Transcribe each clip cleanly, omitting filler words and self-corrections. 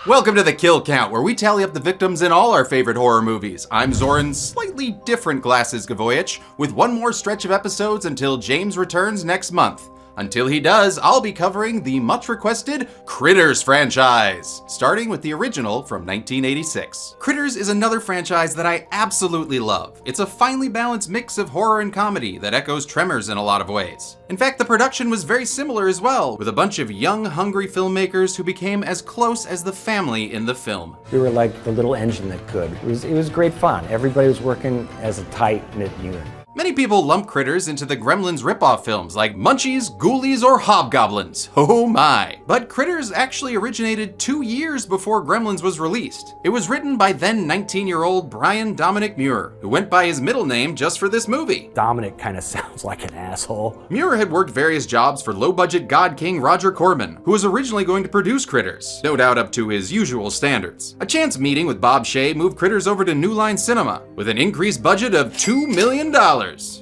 Welcome to the Kill Count, where we tally up the victims in all our favorite horror movies. I'm Zoran's slightly different Glasses Gavoyich, with one more stretch of episodes until James returns next month. Until he does, I'll be covering the much-requested Critters franchise, starting with the original from 1986. Critters is another franchise that I absolutely love. It's a finely balanced mix of horror and comedy that echoes Tremors in a lot of ways. In fact, the production was very similar as well, with a bunch of young, hungry filmmakers who became as close as the family in the film. We were like the little engine that could. It was great fun. Everybody was working as a tight-knit unit. Many people lump Critters into the Gremlins ripoff films like Munchies, Ghoulies, or Hobgoblins. Oh my. But Critters actually originated 2 years before Gremlins was released. It was written by then 19-year-old Brian Dominic Muir, who went by his middle name just for this movie. Dominic kind of sounds like an asshole. Muir had worked various jobs for low-budget God King Roger Corman, who was originally going to produce Critters, no doubt up to his usual standards. A chance meeting with Bob Shaye moved Critters over to New Line Cinema, with an increased budget of $2 million.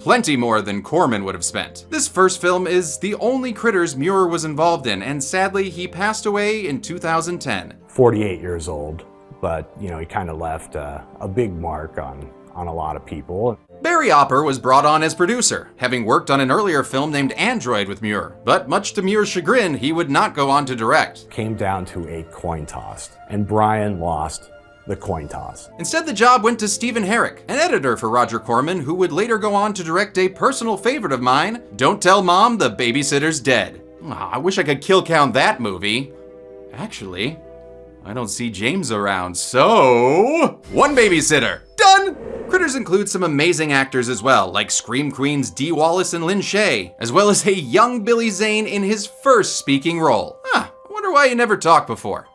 Plenty more than Corman would have spent. This first film is the only Critters Muir was involved in, and sadly, he passed away in 2010. 48 years old, but he kind of left a big mark on a lot of people. Barry Opper was brought on as producer, having worked on an earlier film named Android with Muir, but much to Muir's chagrin, he would not go on to direct. Came down to a coin toss, and Brian lost the coin toss. Instead, the job went to Stephen Herrick, an editor for Roger Corman, who would later go on to direct a personal favorite of mine, Don't Tell Mom the Babysitter's Dead. I wish I could kill count that movie. Actually, I don't see James around, so... One babysitter! Done! Critters includes some amazing actors as well, like Scream Queens Dee Wallace and Lynn Shay, as well as a young Billy Zane in his first speaking role. I wonder why you never talked before.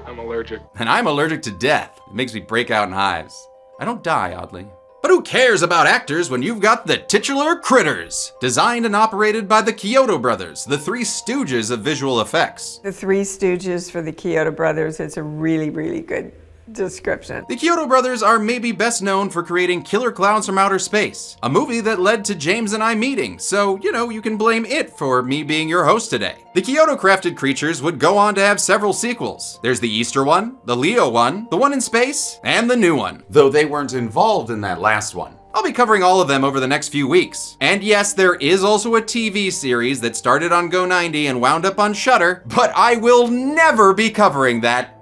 I'm allergic. And I'm allergic to death. It makes me break out in hives. I don't die, oddly. But who cares about actors when you've got the titular Critters? Designed and operated by the Kyoto brothers, the Three Stooges of visual effects. The Three Stooges for the Kyoto brothers, it's a really, really good description. The Kyoto brothers are maybe best known for creating Killer Clowns from Outer Space, a movie that led to James and I meeting, so, you can blame it for me being your host today. The Kyoto crafted creatures would go on to have several sequels. There's the Easter one, the Leo one, the one in space, and the new one, though they weren't involved in that last one. I'll be covering all of them over the next few weeks. And yes, there is also a TV series that started on Go90 and wound up on Shudder, but I will never be covering that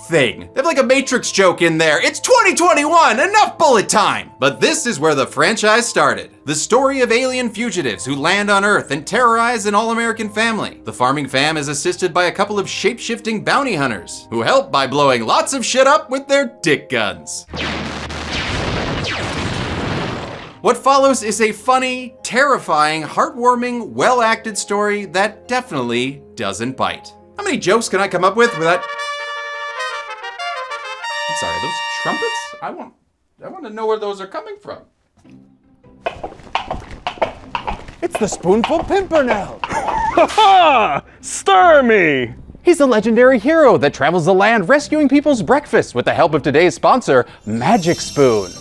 thing. They have like a Matrix joke in there. It's 2021, enough bullet time! But this is where the franchise started. The story of alien fugitives who land on Earth and terrorize an all-American family. The farming fam is assisted by a couple of shape-shifting bounty hunters, who help by blowing lots of shit up with their dick guns. What follows is a funny, terrifying, heartwarming, well-acted story that definitely doesn't bite. How many jokes can I come up with without... I'm sorry, those trumpets? I want to know where those are coming from. It's the Spoonful Pimpernel! Ha ha! Stir me! He's a legendary hero that travels the land rescuing people's breakfast with the help of today's sponsor, Magic Spoon.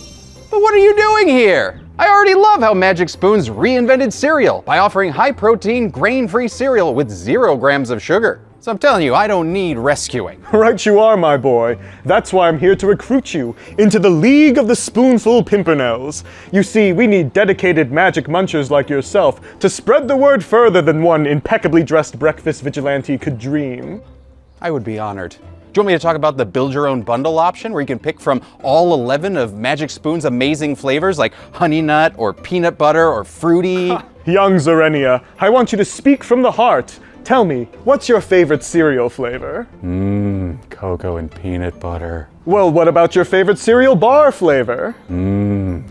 But what are you doing here? I already love how Magic Spoon's reinvented cereal by offering high-protein, grain-free cereal with 0 grams of sugar. So I'm telling you, I don't need rescuing. Right you are, my boy. That's why I'm here to recruit you into the League of the Spoonful Pimpernels. You see, we need dedicated magic munchers like yourself to spread the word further than one impeccably dressed breakfast vigilante could dream. I would be honored. Do you want me to talk about the build your own bundle option where you can pick from all 11 of Magic Spoon's amazing flavors like honey nut or peanut butter or fruity? Young Zorenia, I want you to speak from the heart. Tell me, what's your favorite cereal flavor? Cocoa and peanut butter. Well, what about your favorite cereal bar flavor?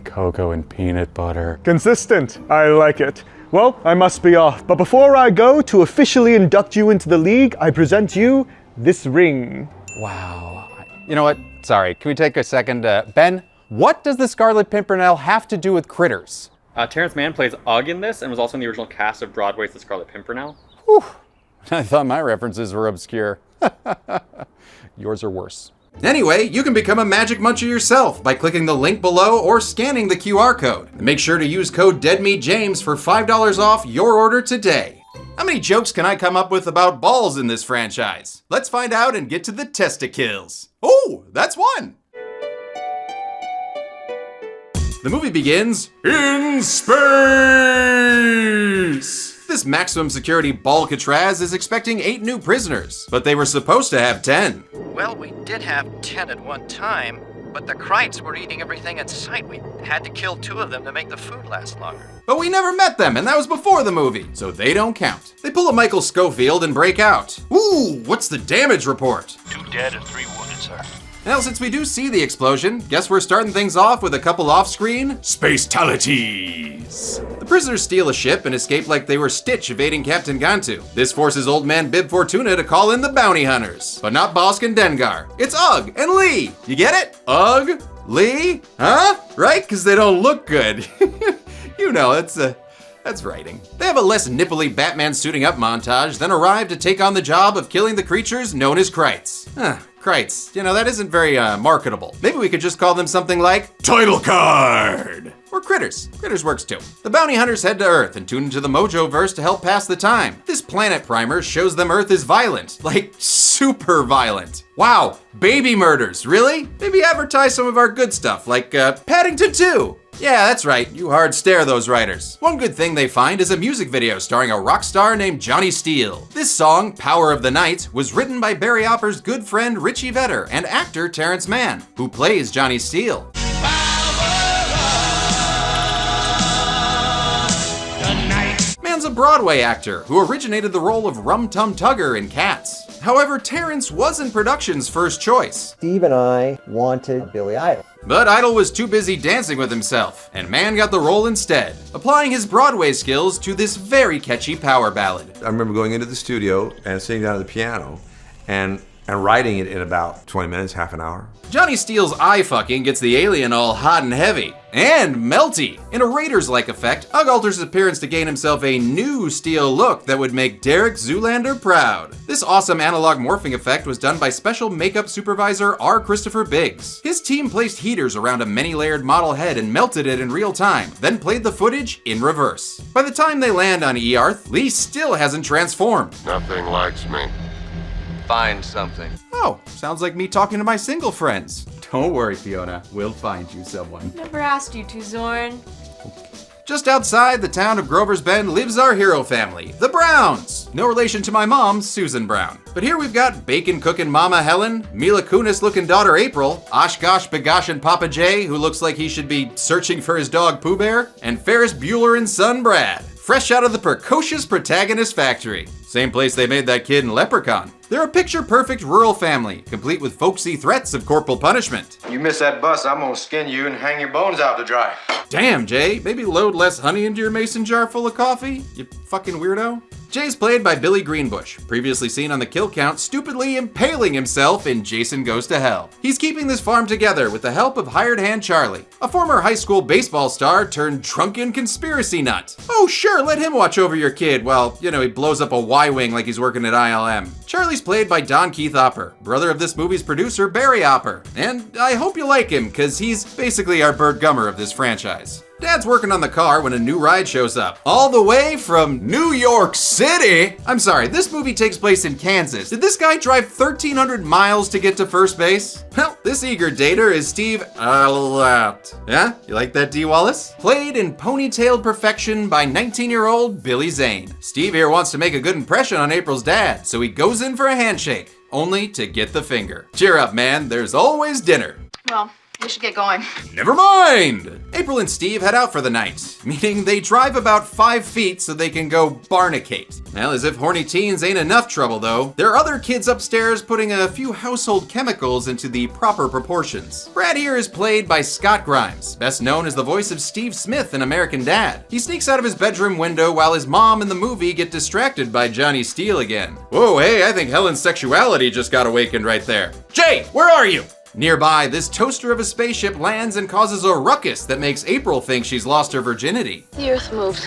Cocoa and peanut butter. Consistent. I like it. Well, I must be off, but before I go to officially induct you into the league, I present you this ring. Wow. You know what? Sorry, can we take a second? Ben, what does the Scarlet Pimpernel have to do with Critters? Terrence Mann plays Ugg in this and was also in the original cast of Broadway's The Scarlet Pimpernel. Whew. I thought my references were obscure. Yours are worse. Anyway, you can become a Magic Muncher yourself by clicking the link below or scanning the QR code. And make sure to use code DEADMEATJAMES for $5 off your order today. How many jokes can I come up with about balls in this franchise? Let's find out and get to the testicles. Oh, that's one. The movie begins in space. This maximum security Balcatraz is expecting 8 new prisoners, but they were supposed to have 10. Well, we did have 10 at one time, but the Krites were eating everything in sight. We had to kill 2 of them to make the food last longer. But we never met them, and that was before the movie, so they don't count. They pull a Michael Schofield and break out. Ooh, what's the damage report? 2 dead and 3 wounded, sir. Now, since we do see the explosion, guess we're starting things off with a couple off-screen space-talities. The prisoners steal a ship and escape like they were Stitch evading Captain Gantu. This forces old man Bib Fortuna to call in the bounty hunters. But not Bosk and Dengar. It's Ugg and Lee. You get it? Ugg, Lee, huh? Right? Because they don't look good. You know, that's writing. They have a less nipply Batman suiting up montage, then arrive to take on the job of killing the creatures known as Krites. Krites. You know, that isn't very marketable. Maybe we could just call them something like Title Card! Or Critters. Critters works too. The bounty hunters head to Earth and tune into the Mojo-verse to help pass the time. This planet primer shows them Earth is violent. Like, super violent. Wow, baby murders, really? Maybe advertise some of our good stuff, like Paddington 2. Yeah, that's right, you hard stare those writers. One good thing they find is a music video starring a rock star named Johnny Steele. This song, Power of the Night, was written by Barry Opper's good friend Richie Vedder and actor Terrence Mann, who plays Johnny Steele. Mann's a Broadway actor who originated the role of Rum Tum Tugger in Cats. However, Terrence wasn't production's first choice. Steve and I wanted Billy Idol. But Idol was too busy dancing with himself, and Mann got the role instead, applying his Broadway skills to this very catchy power ballad. I remember going into the studio and sitting down at the piano and writing it in about 20 minutes, half an hour. Johnny Steele's eye fucking gets the alien all hot and heavy. And melty. In a Raiders-like effect, Ugg alters his appearance to gain himself a new Steele look that would make Derek Zoolander proud. This awesome analog morphing effect was done by special makeup supervisor R. Christopher Biggs. His team placed heaters around a many-layered model head and melted it in real time, then played the footage in reverse. By the time they land on Earth, Lee still hasn't transformed. Nothing likes me. Find something. Oh, sounds like me talking to my single friends. Don't worry, Fiona. We'll find you someone. Never asked you to, Zorn. Just outside the town of Grover's Bend lives our hero family, the Browns. No relation to my mom, Susan Brown. But here we've got bacon-cooking Mama Helen, Mila Kunis-looking daughter April, Oshkosh Bagoshin Papa Jay, who looks like he should be searching for his dog Pooh Bear, and Ferris Bueller and son Brad, fresh out of the precocious protagonist factory. Same place they made that kid in Leprechaun. They're a picture-perfect rural family, complete with folksy threats of corporal punishment. You miss that bus, I'm gonna skin you and hang your bones out to dry. Damn, Jay, maybe load less honey into your mason jar full of coffee, you fucking weirdo. Jay's played by Billy Greenbush, previously seen on the Kill Count stupidly impaling himself in Jason Goes to Hell. He's keeping this farm together with the help of hired hand Charlie, a former high school baseball star turned drunken conspiracy nut. Oh sure, let him watch over your kid while, he blows up a Y-wing like he's working at ILM. Charlie's played by Don Keith Opper, brother of this movie's producer Barry Opper. And I hope you like him, cause he's basically our Burt Gummer of this franchise. Dad's working on the car when a new ride shows up, all the way from New York City. I'm sorry, this movie takes place in Kansas. Did this guy drive 1,300 miles to get to first base? Well, this eager dater is Steve Allott. Yeah, you like that, D. Wallace? Played in ponytailed perfection by 19-year-old Billy Zane. Steve here wants to make a good impression on April's dad, so he goes in for a handshake, only to get the finger. Cheer up, man, there's always dinner. Well, we should get going. Never mind! April and Steve head out for the night, meaning they drive about 5 feet so they can go barnicate. Well, as if horny teens ain't enough trouble though, there are other kids upstairs putting a few household chemicals into the proper proportions. Brad here is played by Scott Grimes, best known as the voice of Steve Smith in American Dad. He sneaks out of his bedroom window while his mom and the movie get distracted by Johnny Steele again. Whoa, hey, I think Helen's sexuality just got awakened right there. Jay, where are you? Nearby, this toaster of a spaceship lands and causes a ruckus that makes April think she's lost her virginity. The Earth moved.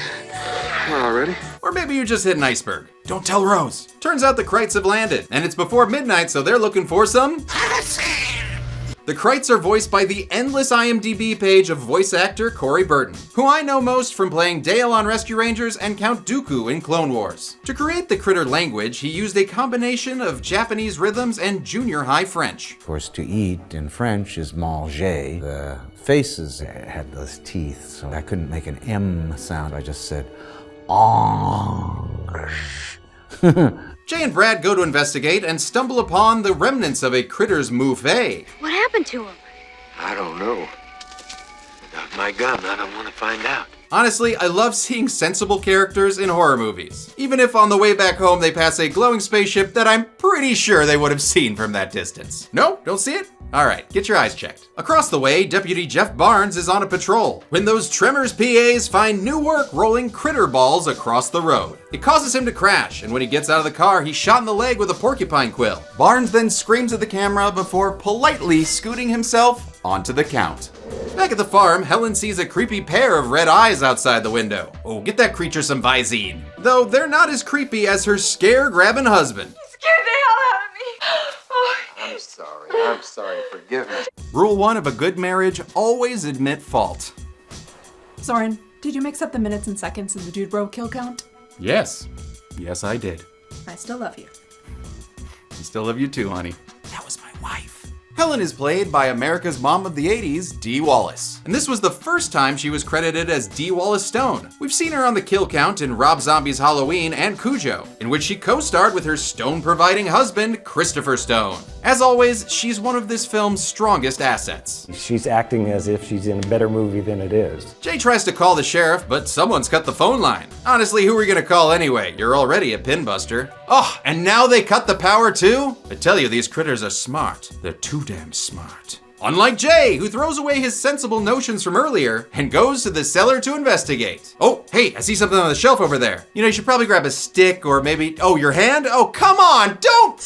Already? Or maybe you just hit an iceberg. Don't tell Rose. Turns out the Krites have landed, and it's before midnight, so they're looking for some... The Krites are voiced by the endless IMDb page of voice actor Corey Burton, who I know most from playing Dale on Rescue Rangers and Count Dooku in Clone Wars. To create the critter language, he used a combination of Japanese rhythms and junior high French. Of course, to eat in French is manger. The faces had those teeth, so I couldn't make an M sound. I just said, ange. Jay and Brad go to investigate and stumble upon the remnants of a critter's mouffe. What happened to him? I don't know. Without my gun, I don't want to find out. Honestly, I love seeing sensible characters in horror movies, even if on the way back home they pass a glowing spaceship that I'm pretty sure they would have seen from that distance. No? Don't see it? Alright, get your eyes checked. Across the way, Deputy Jeff Barnes is on a patrol when those Tremors PAs find new work rolling critter balls across the road. It causes him to crash, and when he gets out of the car, he's shot in the leg with a porcupine quill. Barnes then screams at the camera before politely scooting himself onto the count. Back at the farm, Helen sees a creepy pair of red eyes outside the window. Oh, get that creature some Visine. Though they're not as creepy as her scare-grabbing husband. Scared the hell out of me. Oh. I'm sorry, forgive me. Rule 1 of a good marriage, always admit fault. Soren, did you mix up the minutes and seconds in the Dude Bro kill count? Yes. Yes, I did. I still love you. I still love you too, honey. That was my wife. Helen is played by America's mom of the 80s, Dee Wallace. And this was the first time she was credited as Dee Wallace Stone. We've seen her on the kill count in Rob Zombie's Halloween and Cujo, in which she co-starred with her stone-providing husband, Christopher Stone. As always, she's one of this film's strongest assets. She's acting as if she's in a better movie than it is. Jay tries to call the sheriff, but someone's cut the phone line. Honestly, who are we gonna call anyway? You're already a pinbuster. Oh, and now they cut the power too? I tell you, these critters are smart. They're too damn smart. Unlike Jay, who throws away his sensible notions from earlier and goes to the cellar to investigate. Oh, hey, I see something on the shelf over there. You know, you should probably grab a stick or maybe, oh, your hand? Oh, come on, don't!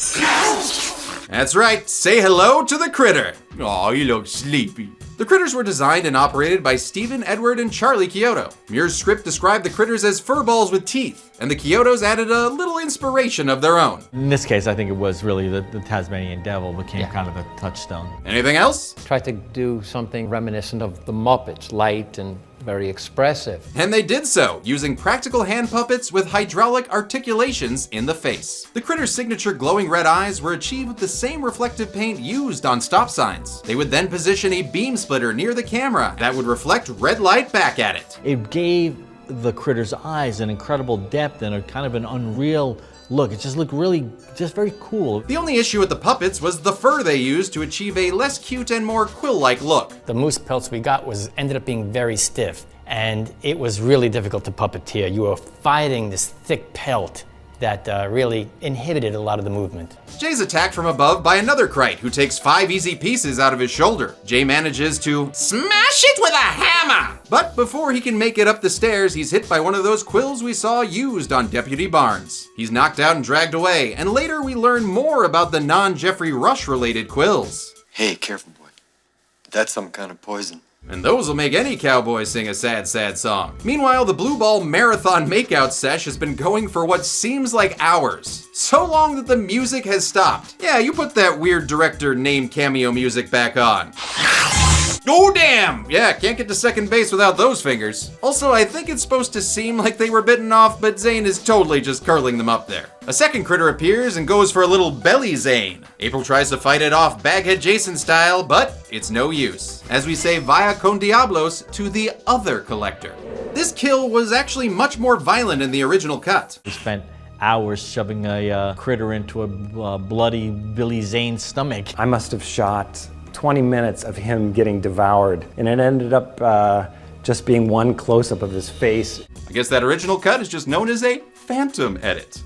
That's right, say hello to the critter. Aw, you look sleepy. The critters were designed and operated by Stephen, Edward, and Charlie Chiodo. Muir's script described the critters as furballs with teeth, and the Chiodos added a little inspiration of their own. In this case, I think it was really the Tasmanian Devil became kind of the touchstone. Anything else? Tried to do something reminiscent of the Muppets, light and very expressive. And they did so, using practical hand puppets with hydraulic articulations in the face. The critter's signature glowing red eyes were achieved with the same reflective paint used on stop signs. They would then position a beam splitter near the camera that would reflect red light back at it. It gave the critter's eyes an incredible depth and a kind of an unreal look. It just looked really, just very cool. The only issue with the puppets was the fur they used to achieve a less cute and more quill-like look. The moose pelts we got ended up being very stiff, and it was really difficult to puppeteer. You were fighting this thick pelt that really inhibited a lot of the movement. Jay's attacked from above by another Krite who takes 5 easy pieces out of his shoulder. Jay manages to smash it with a hammer! But before he can make it up the stairs, he's hit by one of those quills we saw used on Deputy Barnes. He's knocked out and dragged away, and later we learn more about the non-Jeffrey Rush related quills. Hey, careful, boy. That's some kind of poison. And those will make any cowboy sing a sad, sad song. Meanwhile, the Blue Ball Marathon Makeout sesh has been going for what seems like hours. So long that the music has stopped. Yeah, you put that weird director name cameo music back on. Oh damn! Yeah, can't get to second base without those fingers. Also, I think it's supposed to seem like they were bitten off, but Zane is totally just curling them up there. A second critter appears and goes for a little belly Zane. April tries to fight it off Baghead Jason style, but it's no use. As we say via con diablos to the other collector. This kill was actually much more violent in the original cut. We spent hours shoving a critter into a bloody Billy Zane stomach. I must have shot 20 minutes of him getting devoured, and it ended up just being one close-up of his face. I guess that original cut is just known as a phantom edit.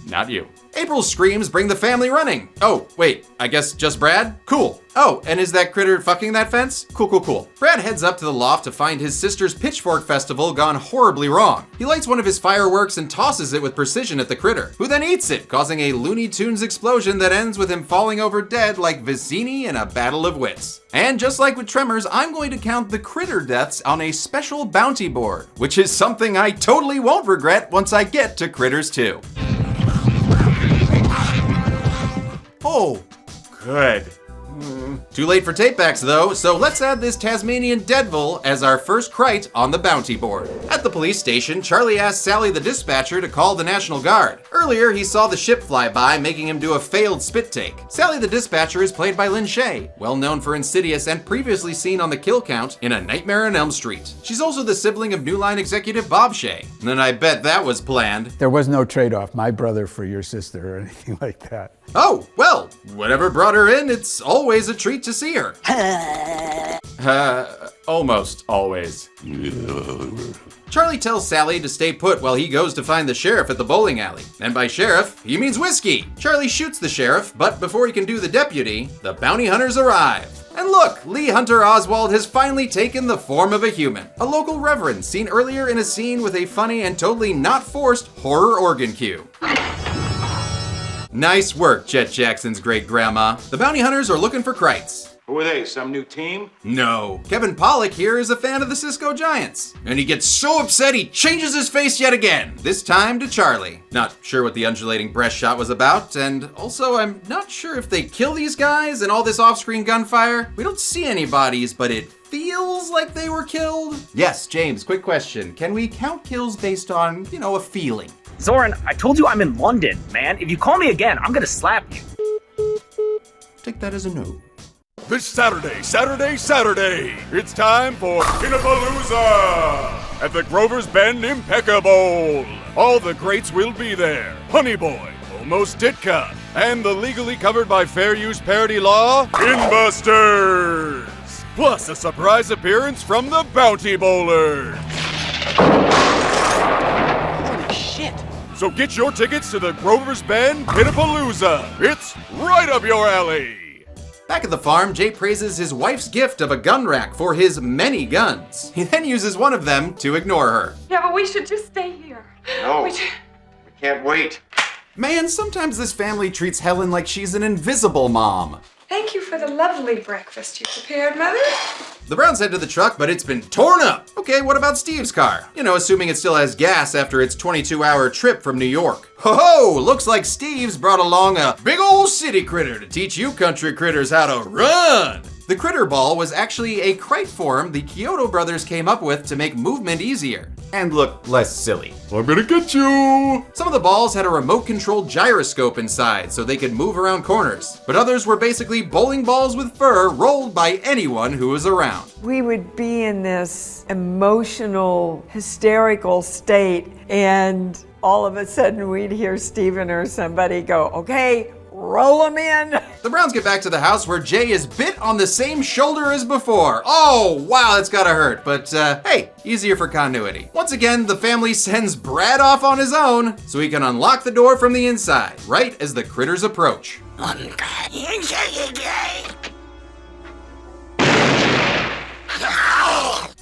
Not you. April's screams bring the family running. Oh, wait, I guess just Brad? Cool. Oh, and is that critter fucking that fence? Cool, cool, cool. Brad heads up to the loft to find his sister's pitchfork festival gone horribly wrong. He lights one of his fireworks and tosses it with precision at the critter, who then eats it, causing a Looney Tunes explosion that ends with him falling over dead like Vicini in a battle of wits. And just like with Tremors, I'm going to count the critter deaths on a special bounty board, which is something I totally won't regret once I get to Critters 2. Oh, good. time. Too late for tapebacks though, so let's add this Tasmanian Devil as our first Krite on the bounty board. At the police station, Charlie asks Sally the dispatcher to call the National Guard. Earlier, he saw the ship fly by, making him do a failed spit take. Sally the dispatcher is played by Lynn Shay, well known for Insidious and previously seen on the kill count in A Nightmare on Elm Street. She's also the sibling of New Line executive Bob Shay. And I bet that was planned. There was no trade-off, my brother for your sister or anything like that. Oh, well, whatever brought her in, it's always a treat to see her. Almost always. Charlie tells Sally to stay put while he goes to find the sheriff at the bowling alley. And by sheriff, he means whiskey. Charlie shoots the sheriff, but before he can do the deputy, the bounty hunters arrive. And look, Lee Hunter Oswald has finally taken the form of a human. A local reverend seen earlier in a scene with a funny and totally not forced horror organ cue. Nice work, Chet Jackson's great-grandma. The bounty hunters are looking for Krites. Who are they? Some new team? No. Kevin Pollak here is a fan of the Cisco Giants. And he gets so upset he changes his face yet again, this time to Charlie. Not sure what the undulating breast shot was about, and also I'm not sure if they kill these guys and all this off-screen gunfire. We don't see any bodies, but it feels like they were killed. Yes, James, quick question. Can we count kills based on, a feeling? Zoran, I told you I'm in London, man. If you call me again, I'm gonna slap you. Take that as a no. This Saturday, it's time for Pinnapalooza at the Grover's Bend Impeccable. All the greats will be there. Honey Boy, Almost Ditka, and the legally covered by fair use parody law, Inbusters. Plus a surprise appearance from the Bounty Bowlers. Holy shit. So get your tickets to the Grover's Bend Pinnapalooza. It's right up your alley. Back at the farm, Jay praises his wife's gift of a gun rack for his many guns. He then uses one of them to ignore her. Yeah, but we should just stay here. No, we can't wait. Man, sometimes this family treats Helen like she's an invisible mom. Thank you for the lovely breakfast you prepared, Mother. The Browns head to the truck, but it's been torn up. Okay, what about Steve's car? Assuming it still has gas after its 22-hour trip from New York. Ho-ho! Looks like Steve's brought along a big old city critter to teach you country critters how to run. The critter ball was actually a Krite form the Kyoto brothers came up with to make movement easier and look less silly. I'm gonna get you! Some of the balls had a remote-controlled gyroscope inside so they could move around corners, but others were basically bowling balls with fur rolled by anyone who was around. We would be in this emotional, hysterical state, and all of a sudden we'd hear Steven or somebody go, okay, roll them in. The Browns get back to the house where Jay is bit on the same shoulder as before. Oh, wow, that's gotta hurt, but hey, easier for continuity. Once again, the family sends Brad off on his own so he can unlock the door from the inside, right as the critters approach.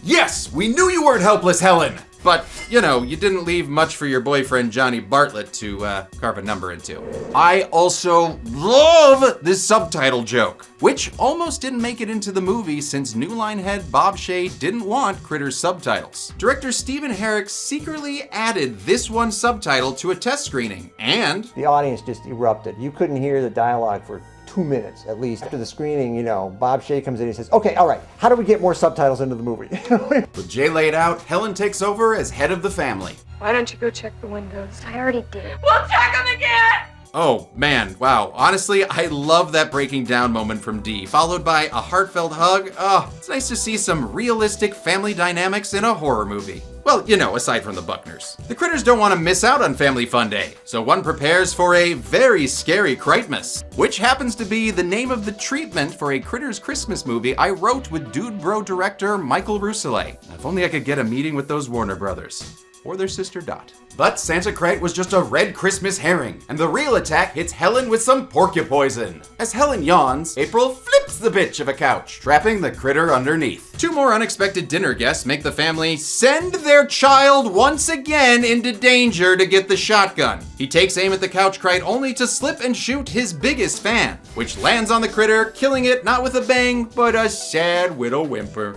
Yes, we knew you weren't helpless, Helen. But, you didn't leave much for your boyfriend Johnny Bartlett to carve a number into. I also love this subtitle joke, which almost didn't make it into the movie since New Line head Bob Shay didn't want Critters subtitles. Director Stephen Herrick secretly added this one subtitle to a test screening, and the audience just erupted. You couldn't hear the dialogue for 2 minutes at least. After the screening, Bob Shay comes in and says, okay, all right, how do we get more subtitles into the movie? With Jay laid out, Helen takes over as head of the family. Why don't you go check the windows? I already did. We'll check them again! Oh man, wow. Honestly, I love that breaking down moment from Dee, followed by a heartfelt hug. Oh, it's nice to see some realistic family dynamics in a horror movie. Well, aside from the Buckners. The critters don't want to miss out on Family Fun Day, so one prepares for a very scary Kritemas, which happens to be the name of the treatment for a Critters Christmas movie I wrote with Dude Bro director Michael Rousselet. If only I could get a meeting with those Warner brothers. Or their sister Dot. But Santa Krite was just a red Christmas herring, and the real attack hits Helen with some porcupoison. As Helen yawns, April flips the bitch of a couch, trapping the critter underneath. Two more unexpected dinner guests make the family send their child once again into danger to get the shotgun. He takes aim at the couch Krite only to slip and shoot his biggest fan, which lands on the critter, killing it not with a bang, but a sad widow whimper.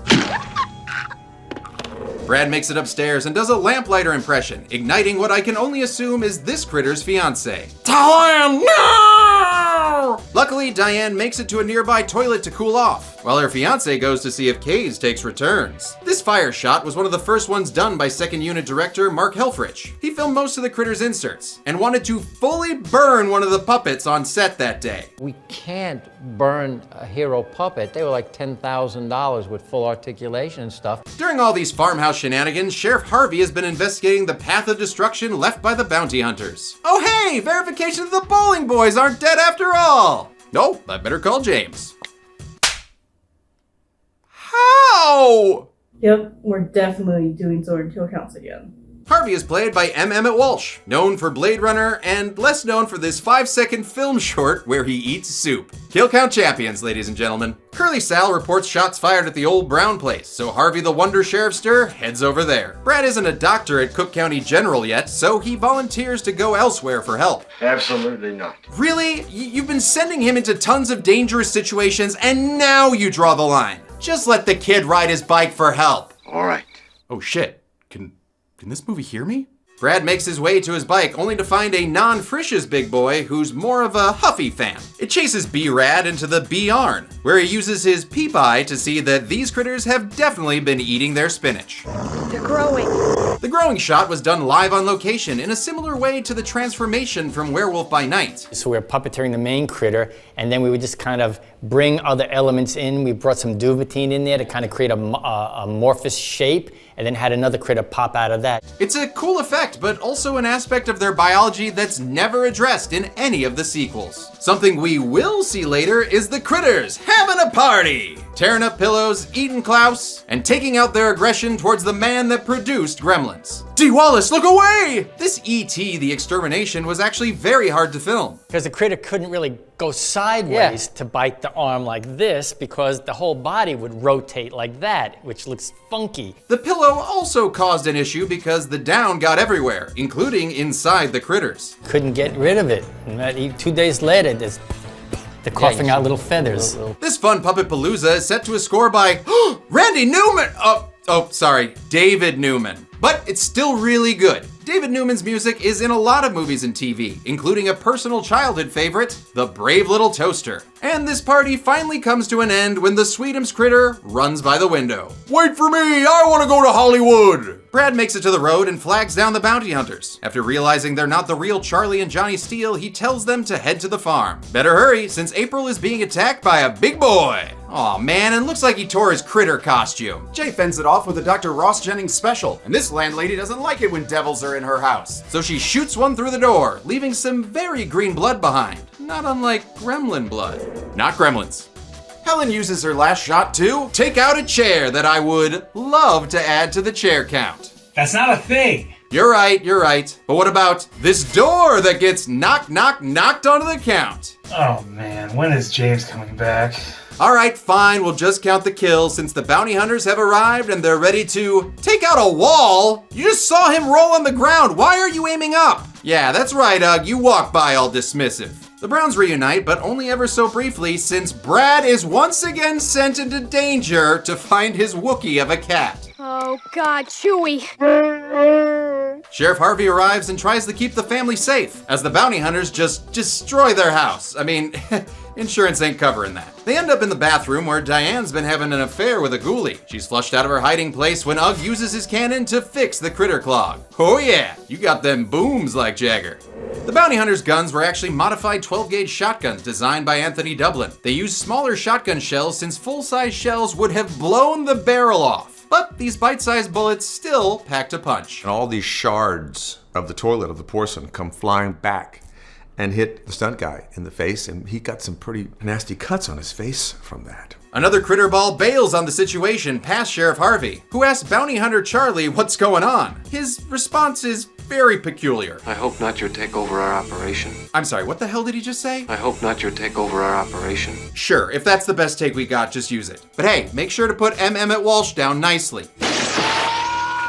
Brad makes it upstairs and does a lamplighter impression, igniting what I can only assume is this critter's fiancé. Helen, no! Luckily, Diane makes it to a nearby toilet to cool off, while her fiance goes to see if Kays takes returns. This fire shot was one of the first ones done by second unit director Mark Helfrich. He filmed most of the Critters inserts, and wanted to fully burn one of the puppets on set that day. We can't burn a hero puppet. They were like $10,000 with full articulation and stuff. During all these farmhouse shenanigans, Sheriff Harvey has been investigating the path of destruction left by the bounty hunters. Oh hey, verification that the bowling boys aren't dead after all! No, I better call James. How? Yep, we're definitely doing sword kill counts again. Harvey is played by M. Emmett Walsh, known for Blade Runner and less known for this 5-second film short where he eats soup. Kill count champions, ladies and gentlemen. Curly Sal reports shots fired at the old Brown place, so Harvey the Wonder Sheriffster heads over there. Brad isn't a doctor at Cook County General yet, so he volunteers to go elsewhere for help. Absolutely not. Really? You've been sending him into tons of dangerous situations and now you draw the line. Just let the kid ride his bike for help. All right. Oh shit. Can this movie hear me? Brad makes his way to his bike only to find a non-Frisch's big boy who's more of a Huffy fan. It chases B-Rad into the B-Arn, where he uses his peep eye to see that these critters have definitely been eating their spinach. They're growing. The growing shot was done live on location in a similar way to the transformation from Werewolf by Night. So we were puppeteering the main critter, and then we would just kind of bring other elements in. We brought some duvetine in there to kind of create a amorphous shape, and then had another critter pop out of that. It's a cool effect, but also an aspect of their biology that's never addressed in any of the sequels. Something we will see later is the critters having a party, tearing up pillows, eating Klaus, and taking out their aggression towards the man that produced Gremlins. D. Wallace, look away! This E.T. the Extermination was actually very hard to film. Because the critter couldn't really go sideways to bite the arm like this, because the whole body would rotate like that, which looks funky. The pillow also caused an issue because the down got everywhere, including inside the critters. Couldn't get rid of it. And 2 days later, they're coughing out little feathers. This fun puppet palooza is set to a score by Randy Newman! David Newman. But it's still really good. David Newman's music is in a lot of movies and TV, including a personal childhood favorite, The Brave Little Toaster. And this party finally comes to an end when the Sweetums critter runs by the window. Wait for me, I want to go to Hollywood! Brad makes it to the road and flags down the bounty hunters. After realizing they're not the real Charlie and Johnny Steele, he tells them to head to the farm. Better hurry, since April is being attacked by a big boy. Aw man, and looks like he tore his critter costume. Jay fends it off with a Dr. Ross Jennings special, and this landlady doesn't like it when devils are in her house. So she shoots one through the door, leaving some very green blood behind. Not unlike gremlin blood. Not gremlins. Helen uses her last shot to take out a chair that I would love to add to the chair count. That's not a thing. You're right. But what about this door that gets knocked onto the count? Oh man, when is James coming back? All right, fine, we'll just count the kills since the bounty hunters have arrived and they're ready to take out a wall. You just saw him roll on the ground. Why are you aiming up? Yeah, that's right, Ugg. You walk by all dismissive. The Browns reunite, but only ever so briefly since Brad is once again sent into danger to find his Wookiee of a cat. Oh God, Chewie. Sheriff Harvey arrives and tries to keep the family safe as the bounty hunters just destroy their house. I mean, insurance ain't covering that. They end up in the bathroom where Diane's been having an affair with a ghoulie. She's flushed out of her hiding place when Ugg uses his cannon to fix the critter clog. Oh yeah, you got them booms like Jagger. The bounty hunters' guns were actually modified 12-gauge shotguns designed by Anthony Dublin. They used smaller shotgun shells since full-size shells would have blown the barrel off. But these bite-sized bullets still packed a punch. And all these shards of the toilet of the porcelain come flying back and hit the stunt guy in the face, and he got some pretty nasty cuts on his face from that. Another critter ball bails on the situation past Sheriff Harvey, who asks bounty hunter Charlie what's going on. His response is very peculiar. I hope not your take over our operation. I'm sorry, what the hell did he just say? I hope not your take over our operation. Sure, if that's the best take we got, just use it. But hey, make sure to put M. Emmett Walsh down nicely.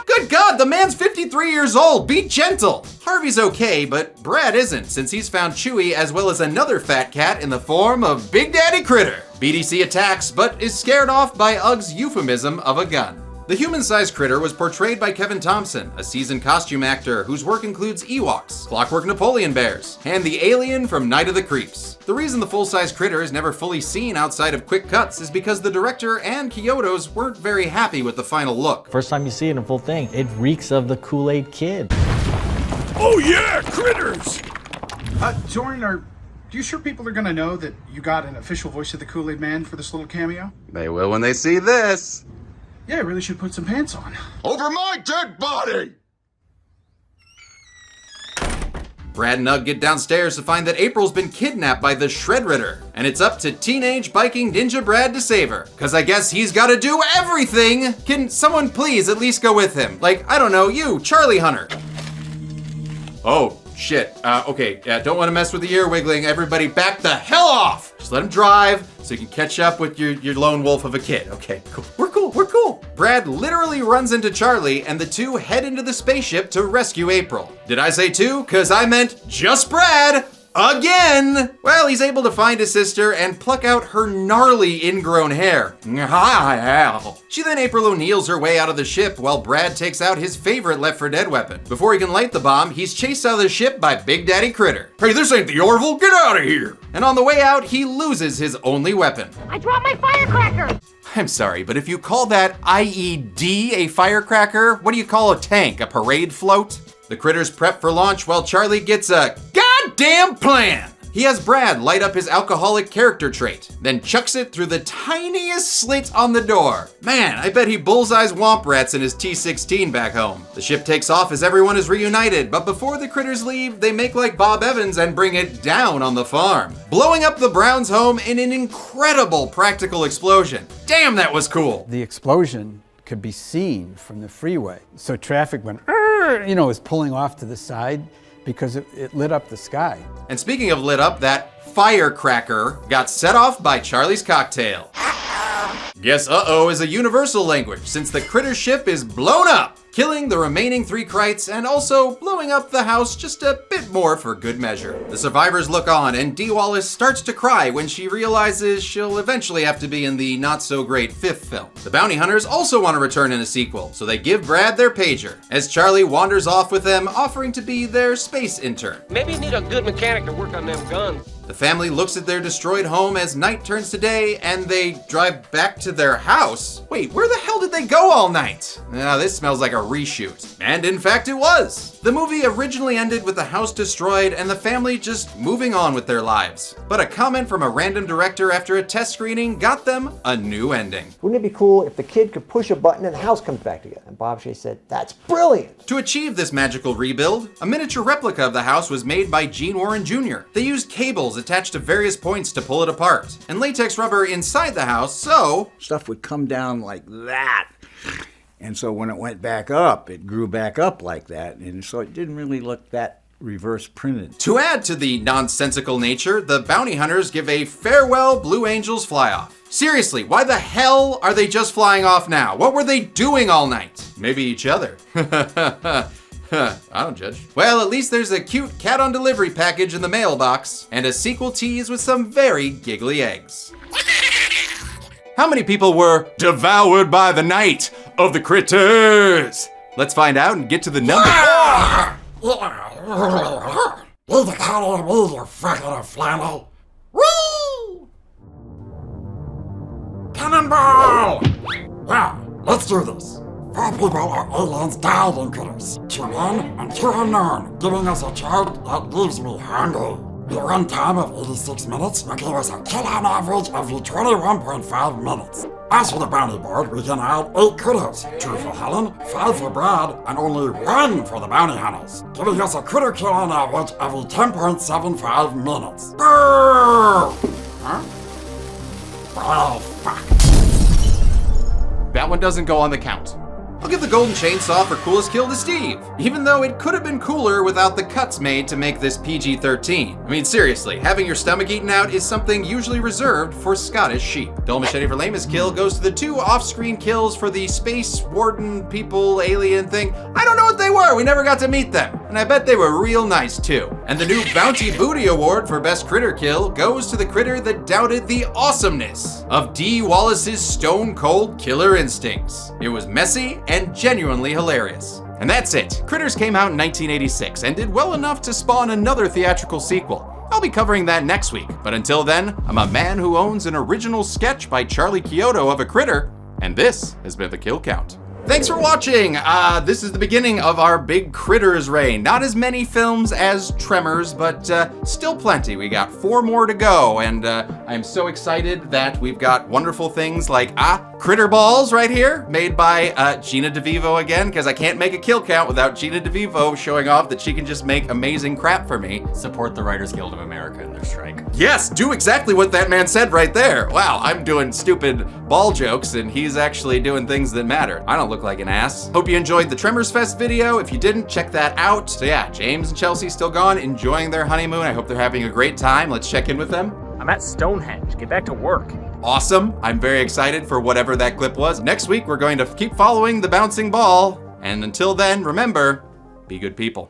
Good God, the man's 53 years old. Be gentle. Harvey's okay, but Brad isn't, since he's found Chewie as well as another fat cat in the form of Big Daddy Critter. BDC attacks, but is scared off by Ugg's euphemism of a gun. The human-sized critter was portrayed by Kevin Thompson, a seasoned costume actor whose work includes Ewoks, Clockwork Napoleon Bears, and the alien from Night of the Creeps. The reason the full-size critter is never fully seen outside of quick cuts is because the director and Kyoto's weren't very happy with the final look. First time you see it in full thing, it reeks of the Kool-Aid Kid. Oh yeah, critters! Zoran, are you sure people are gonna know that you got an official voice of the Kool-Aid Man for this little cameo? They will when they see this. Yeah, I really should put some pants on. Over my dead body! Brad and Ugg get downstairs to find that April's been kidnapped by the Shredritter, and it's up to teenage biking ninja Brad to save her. Cause I guess he's gotta do everything! Can someone please at least go with him? Like, I don't know, you, Charlie Hunter. Oh, shit. Okay, don't wanna mess with the ear wiggling. Everybody back the hell off! Just let him drive so you can catch up with your lone wolf of a kid. Okay, cool. We're cool. Brad literally runs into Charlie and the two head into the spaceship to rescue April. Did I say two? Cause I meant just Brad! Again! Well, he's able to find his sister and pluck out her gnarly ingrown hair. She then April O'Neils her way out of the ship while Brad takes out his favorite Left 4 Dead weapon. Before he can light the bomb, he's chased out of the ship by Big Daddy Critter. Hey, this ain't the Orville, get out of here! And on the way out, he loses his only weapon. I dropped my firecracker! I'm sorry, but if you call that IED a firecracker, what do you call a tank, a parade float? The critters prep for launch while Charlie gets a goddamn plan. He has Brad light up his alcoholic character trait, then chucks it through the tiniest slit on the door. Man, I bet he bullseyes womp rats in his T-16 back home. The ship takes off as everyone is reunited, but before the critters leave, they make like Bob Evans and bring it down on the farm, blowing up the Browns' home in an incredible practical explosion. Damn, that was cool. The explosion could be seen from the freeway. So traffic went, was pulling off to the side because it lit up the sky. And speaking of lit up, that firecracker got set off by Charlie's cocktail. Guess uh-oh is a universal language since the critter ship is blown up, killing the remaining 3 Krites and also blowing up the house just a bit more for good measure. The survivors look on and Dee Wallace starts to cry when she realizes she'll eventually have to be in the not-so-great 5th film. The bounty hunters also want to return in a sequel, so they give Brad their pager, as Charlie wanders off with them, offering to be their space intern. Maybe you need a good mechanic to work on them guns. The family looks at their destroyed home as night turns to day and they drive back to their house. Wait, where the hell did they go all night? Now this smells like a reshoot. And in fact it was. The movie originally ended with the house destroyed and the family just moving on with their lives. But a comment from a random director after a test screening got them a new ending. Wouldn't it be cool if the kid could push a button and the house comes back together? And Bob Shea said, that's brilliant. To achieve this magical rebuild, a miniature replica of the house was made by Gene Warren Jr. They used cables attached to various points to pull it apart, and latex rubber inside the house, so stuff would come down like that. And so when it went back up, it grew back up like that, and so it didn't really look that reverse printed. To add to the nonsensical nature, the bounty hunters give a farewell Blue Angels fly-off. Seriously, why the hell are they just flying off now? What were they doing all night? Maybe each other. I don't judge. Well, at least there's a cute cat on delivery package in the mailbox, and a sequel tease with some very giggly eggs. How many people were devoured by the night of the critters? Let's find out and get to the number. Leave the cat on me, you fucking flannel. Whee! Cannonball! Well, let's do this. 4 people or aliens died in critters. 2 men and 2 unknown, giving us a chart that leaves me hungry. The run time of 86 minutes will give us a kill on average every 21.5 minutes. As for the bounty board, we can add 8 critters, 2 for Helen, 5 for Brad, and only 1 for the bounty hunters, giving us a critter kill on average every 10.75 minutes. Boo! Huh? Oh, fuck. That one doesn't go on the count. I'll give the golden chainsaw for coolest kill to Steve, even though it could have been cooler without the cuts made to make this PG-13. I mean, seriously, having your stomach eaten out is something usually reserved for Scottish sheep. Dull machete for lamest kill goes to the 2 off-screen kills for the space warden people alien thing. I don't know what they were, we never got to meet them, and I bet they were real nice too. And the new Bounty Booty Award for best critter kill goes to the critter that doubted the awesomeness of D. Wallace's stone cold killer instincts. It was messy and genuinely hilarious. And that's it. Critters came out in 1986 and did well enough to spawn another theatrical sequel. I'll be covering that next week, but until then, I'm a man who owns an original sketch by Charlie Chiodo of a critter, and this has been The Kill Count. Thanks for watching! This is the beginning of our big Critters reign. Not as many films as Tremors, but still plenty. We got 4 more to go, and I'm so excited that we've got wonderful things like Critter Balls right here, made by Gina DeVivo again, because I can't make a kill count without Gina DeVivo showing off that she can just make amazing crap for me. Support the Writers Guild of America in their strike. Yes, do exactly what that man said right there. Wow, I'm doing stupid ball jokes, and he's actually doing things that matter. I don't look like an ass. Hope you enjoyed the Tremors Fest video. If you didn't, check that out. So yeah, James and Chelsea still gone, enjoying their honeymoon. I hope they're having a great time. Let's check in with them. I'm at Stonehenge. Get back to work. Awesome. I'm very excited for whatever that clip was. Next week, we're going to keep following the bouncing ball. And until then, remember, be good people.